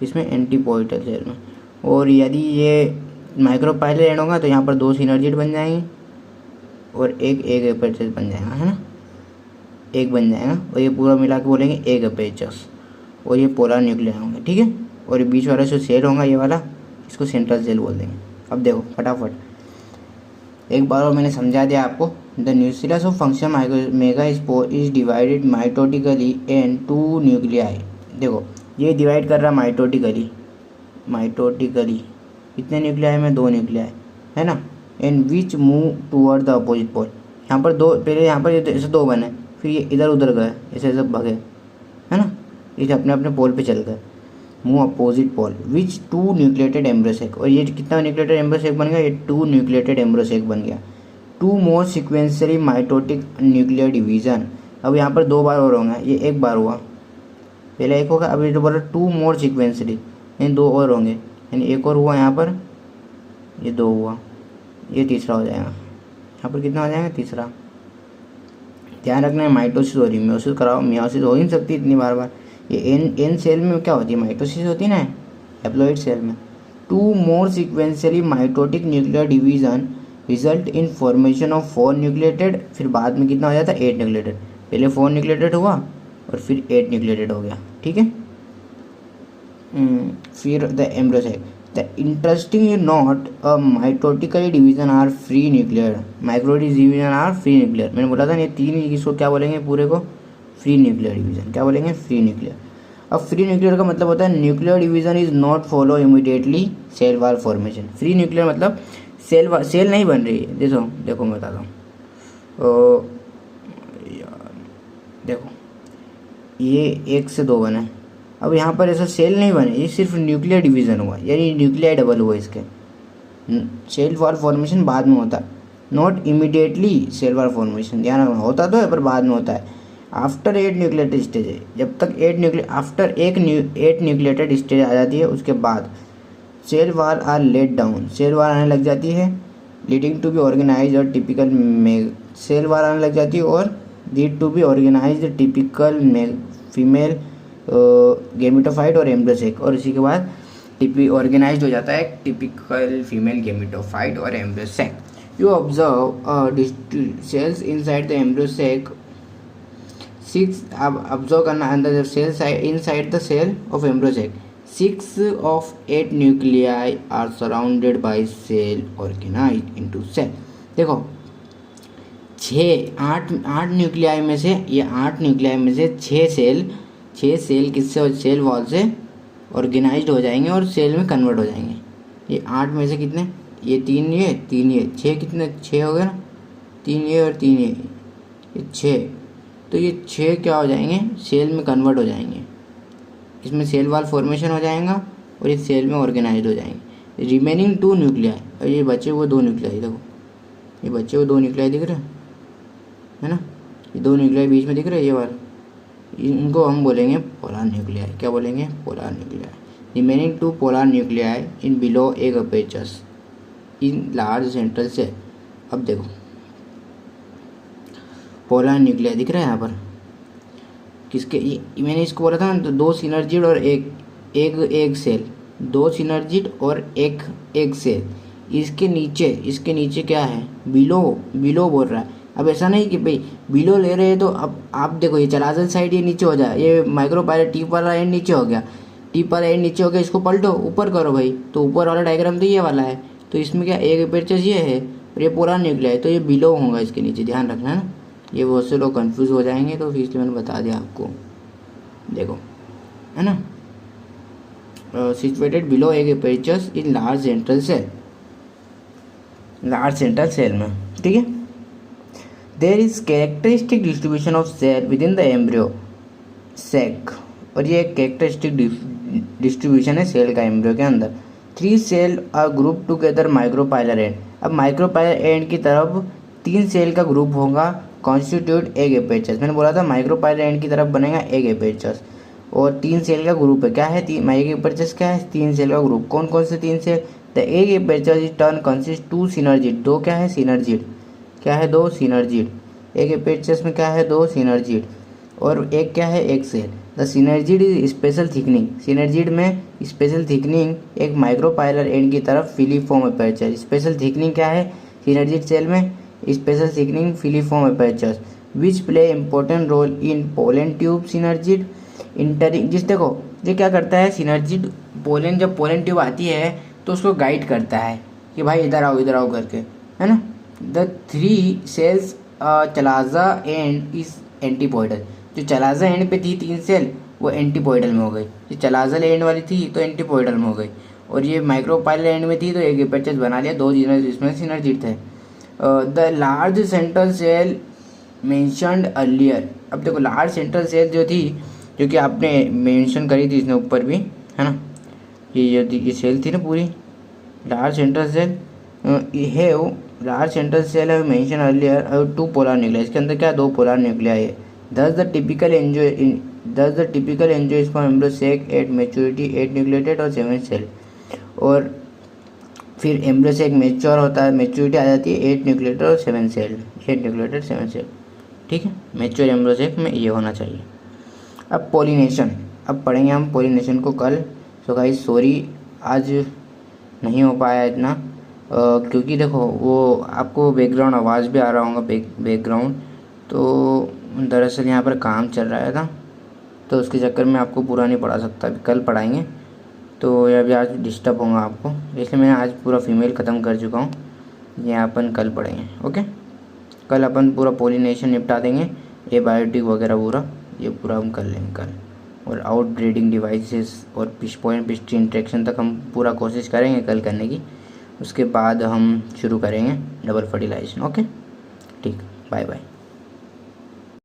इसमें एंटीपोर्टल सेल में। और यदि ये माइक्रोपाइलर एंड होगा तो यहाँ पर 2 सिनर्जिड बन जाएंगे और एक एपेचस बन जाएगा, है ना। एक बन जाएगा और ये पूरा मिला के बोलेंगे एक एपेचस, और ये पोलर न्यूक्लियर होंगे, ठीक है। और ये बीच वाला जो सेल होगा ये वाला, इसको सेंट्रल सेल बोल देंगे। अब देखो फटाफट एक बार और मैंने समझा दिया आपको, the nucleus of function megaspore is divided mitotically in 2 nuclei. देखो ये डिवाइड कर रहा माइटोटिकली कितने न्यूक्लियाई में, 2 न्यूक्लियाई है ना, and which move toward the opposite pole. यहाँ पर 2, पहले यहाँ पर ऐसे 2 बने, फिर ये इधर उधर गए, ऐसे सब भगे है ना, इसे अपने अपने पोल पे चल गए, मूव अपोजिट पोल, विच 2 न्यूक्लिएटेड एम्ब्रियो सेक। और ये कितना न्यूक्लिएटेड एम्ब्रियो सेक बन गया, ये 2 न्यूक्लिएटेड एम्ब्रियो सेक बन गया। 2 मोर सिक्वेंसली माइटोटिक न्यूक्लियर डिवीजन। अब यहाँ पर 2 बार और होंगे, ये 1 बार हुआ, पहले 1 होगा, अब ये बोला 2 मोर सिक्वेंसली, यानी 2 और होंगे, यानी 1 और हुआ यहाँ पर, ये 2 हुआ, ये तीसरा हो जाएगा। यहाँ पर कितना हो जाएगा, तीसरा। ध्यान रखना है माइटोसिस हो रही, मियोसिस कराओ, मियोसिस हो ही नहीं सकती इतनी बार बार। ये एन सेल में क्या होती है, माइटोसिस होती है ना, हैप्लॉइड सेल में। 2 more sequentially mitotic nuclear division result in formation of 4 nucleated, फिर बाद में कितना हो जाता है, 8 न्यूक्लिएटेड। पहले 4 न्यूक्लिएटेड हुआ और फिर 8 न्यूक्लिएटेड हो गया, ठीक है। फिर the embryo sac, the interesting note, a mitotically division are free nuclear, mitotic division are free nuclear. मैंने बोला था ये 3, इसको क्या बोलेंगे पूरे को, फ्री न्यूक्लियर डिवीजन। क्या बोलेंगे, फ्री न्यूक्लियर। अब फ्री न्यूक्लियर का मतलब होता है nuclear division is not follow immediately cell wall formation. Free nuclear मतलब सेल नहीं बन रही है। देखो मैं बताता हूँ, देखो ये 1 से 2 बने, अब यहाँ पर ऐसा सेल नहीं बने, ये सिर्फ न्यूक्लियर डिवीज़न हुआ, यानी न्यूक्लियाई डबल हुआ इसके। सेल वॉल फॉर्मेशन बाद में होता है, not immediately cell wall formation, ध्यान रखना, होता तो है पर बाद में होता है। आफ्टर 8 न्यूक्लिएटेड स्टेज है, जब तक 8 न्यूक्लिएटेड स्टेज आ जाती है उसके बाद cell wall are laid down, cell wall आने लग जाती है, लीडिंग टू बी ऑर्गेनाइज और टिपिकल सेल वॉल आने लग जाती है और lead to be organise typical female gametophyte और एम्ब्रियो सेक। और इसी के बाद ऑर्गेनाइज्ड हो जाता है टिपिकल फीमेल गेमिटोफाइट और embryo sac. You observe cells inside the embryo sac 6, अब ऑब्जर्व करना अंदर cell inside the cell of embryo sac 6 of 8 nuclei are surrounded by cell organized into cell। देखो 8 न्यूक्लियाई में से, ये 8 न्यूक्लियाई में से 6 सेल किससे, सेल वॉल से ऑर्गेनाइज्ड हो जाएंगे और सेल में कन्वर्ट हो जाएंगे। ये 8 में से कितने, ये 3 ये 6, कितने 6 हो गए ना, 3 ये और 3 ये 6, तो ये 6 क्या हो जाएंगे, सेल में कन्वर्ट हो जाएंगे, इसमें सेल वॉल फॉर्मेशन हो जाएगा और ये सेल में ऑर्गेनाइज्ड हो जाएंगे। रिमेनिंग 2 न्यूक्लियाई, और ये बचे हुए 2 न्यूक्लियाई, देखो ये बचे हुए 2 न्यूक्लियाई दिख रहे हैं, है ना, ये 2 न्यूक्लियाई बीच में दिख रहे हैं, ये वाला, इनको हम बोलेंगे पोलर न्यूक्लियाई। क्या बोलेंगे, polar nuclei. Remaining 2 polar nuclei in below egg apparatus in large central cell. अब देखो पोलर न्यूक्लियाई दिख रहा है यहाँ पर, किसके, ये मैंने इसको बोला था ना, 2 सिनर्जिड और एक सेल, 2 सिनर्जिड और एक सेल। इसके नीचे क्या है, बिलो बोल रहा है। अब ऐसा नहीं कि भाई बिलो ले रहे हैं तो अब आप देखो ये चलाजल साइड ये नीचे हो जाए, ये माइक्रोपायलट टिप वाला एंड नीचे हो गया, टिप वाला एंड नीचे हो गया, इसको पलटो ऊपर करो भाई, तो ऊपर वाला डायग्राम तो ये वाला है, तो इसमें क्या एक अपेचस ये है और ये पूरा निकला है, तो ये बिलो होगा इसके नीचे, ध्यान रखना है ना, ये बहुत से लोग कंफ्यूज हो जाएंगे, तो इसलिए मैंने बता दिया आपको। देखो है ना, सिचुएटेड बिलो एक अपेचस इन लार्ज सेंट्रल सेल में, ठीक है। There is characteristic distribution of cell within the embryo sac, और ये एक कैरेक्टरिस्टिक डिस्ट्रीब्यूशन है सेल का एम्ब्रियो के अंदर। 3 cell are group together micropylar end, अब माइक्रोपाइलर एंड की तरफ 3 सेल का ग्रुप होगा, कॉन्स्टिट्यूट एग एपेचस। मैंने बोला था माइक्रोपाइलर एंड की तरफ बनेगा एग एपेचस, और 3 सेल का ग्रुप है, क्या है एग एपेचस, क्या है 3 सेल का ग्रुप। कौन कौन से 3 cell, the egg apparatus is turn consist 2 synergid, 2 क्या है सिनर्जिड, क्या है 2 सिनर्जिड, एग एपेचस में क्या है 2 सिनर्जिड, और एक क्या है एक cell. The synergid is special thickening, synergid में स्पेशल थिकनिंग एक माइक्रोपाइलर एंड की तरफ फिलीफॉर्म एपेचर। स्पेशल थिकनिंग क्या है सिनर्जिड सेल में, special thickening filiform aperture which play important role in pollen tube synergid entering. जिस देखो ये क्या करता है सिनर्जिड, पोलन जब पोलन ट्यूब आती है तो उसको गाइड करता है कि भाई इधर आओ करके, है ना। The 3 cells chalaza end is antipodal. जो चलाजा एंड पे थी 3 सेल वो एंटीपोइडल में हो गई, जो चलाजल एंड वाली थी तो एंटीपोइडल में हो गई, और ये माइक्रोपाइल एंड में थी तो एक एपेक्स बना लिया, 2 इसमें सिनर्जी थे। The large central cell mentioned earlier. अब देखो लार्ज सेंट्रल सेल जो थी, जो कि आपने मेंशन करी थी इसने ऊपर भी, है ना, ये सेल थी ना पूरी, लार्ज सेंट्रल सेल है वो, लार्ज सेंट्रल सेल है मेंशन अर्लियर और 2 पोलर न्यूक्लिया, इसके अंदर क्या 2 पोलर न्यूक्लिया है। Thus the typical angiosperm embryo sac at maturity 8 nucleated और 7 सेल। और फिर एम्ब्रोसेक मैच्योर होता है, मैच्योरिटी आ जाती है 8 न्यूक्लिएटेड और 7 सेल, 8 न्यूक्लिएटेड 7 सेल, ठीक है। मैच्योर एम्ब्रोसेक में ये होना चाहिए। अब पोलिनेशन, अब पढ़ेंगे हम पोलिनेशन को कल। सो गाइस सॉरी आज नहीं हो पाया इतना, क्योंकि देखो वो आपको बैकग्राउंड आवाज़ भी आ रहा होगा, बैकग्राउंड, तो दरअसल यहाँ पर काम चल रहा था, तो उसके चक्कर में आपको पूरा नहीं पढ़ा सकता, अभी कल पढ़ाएंगे। तो ये अभी आज डिस्टर्ब होगा आपको, इसलिए मैं आज पूरा फीमेल ख़त्म कर चुका हूँ, ये अपन कल पढ़ेंगे। ओके, कल अपन पूरा पोलिनेशन निपटा देंगे, ये बायोटिक वगैरह पूरा ये पूरा हम कर लेंगे कल, और आउट ब्रीडिंग डिवाइसेस और पॉइंट पिस्टी इंट्रैक्शन तक हम पूरा कोशिश करेंगे कल करने की। उसके बाद हम शुरू करेंगे डबल फर्टिलाइजेशन। ओके, ठीक, बाय बाय।